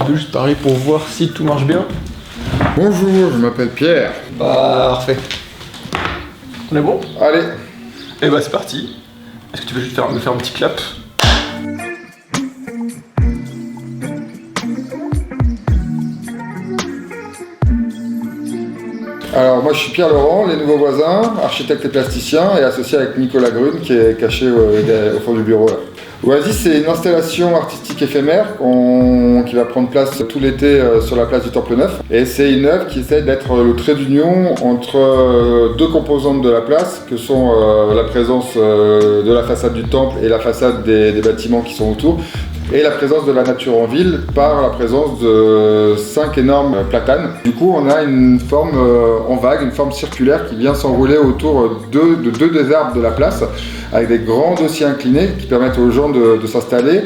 petit peu juste pareil pour voir si tout marche bien. Bonjour, je m'appelle Pierre. Parfait. On est bon? Allez. Et bah c'est parti. Est-ce que tu peux juste me faire un petit clap? Alors moi je suis Pierre Laurent, les nouveaux voisins, architecte et plasticien et associé avec Nicolas Grune qui est caché au fond du bureau là. Oasis, c'est une installation artistique éphémère qui va prendre place tout l'été sur la place du Temple Neuf. Et c'est une œuvre qui essaie d'être le trait d'union entre deux composantes de la place, que sont la présence de la façade du temple et la façade des bâtiments qui sont autour, et la présence de la nature en ville par la présence de 5 énormes platanes. Du coup, on a une forme en vague, une forme circulaire qui vient s'enrouler autour de deux des arbres de la place, avec des grands dossiers inclinés qui permettent aux gens de s'installer.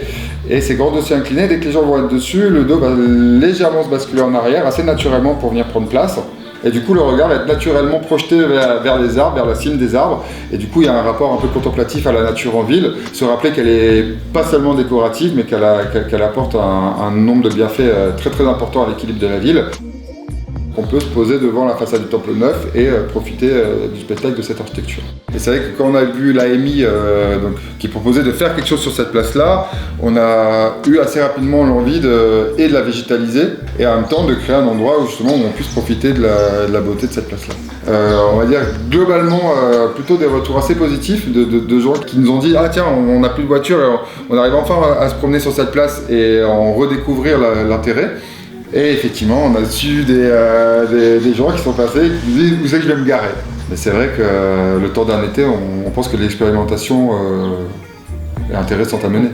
Et ces grands dossiers inclinés, dès que les gens vont être dessus, le dos va légèrement se basculer en arrière, assez naturellement pour venir prendre place. Et du coup, le regard va être naturellement projeté vers les arbres, vers la cime des arbres. Et du coup, il y a un rapport un peu contemplatif à la nature en ville. Se rappeler qu'elle est pas seulement décorative, mais qu'elle apporte un nombre de bienfaits très très importants à l'équilibre de la ville. On peut se poser devant la façade du Temple Neuf et profiter du spectacle de cette architecture. Et c'est vrai que quand on a vu l'AMI qui proposait de faire quelque chose sur cette place-là, on a eu assez rapidement l'envie de la végétaliser et en même temps de créer un endroit où justement on puisse profiter de la beauté de cette place-là. On va dire globalement plutôt des retours assez positifs de gens qui nous ont dit « Ah tiens, on n'a plus de voiture et on arrive enfin à se promener sur cette place et à en redécouvrir l'intérêt ». Et effectivement, on a su des gens qui sont passés et qui nous disent où c'est que je vais me garer. Mais c'est vrai que le temps d'un été, on pense que l'expérimentation est intéressante à mener.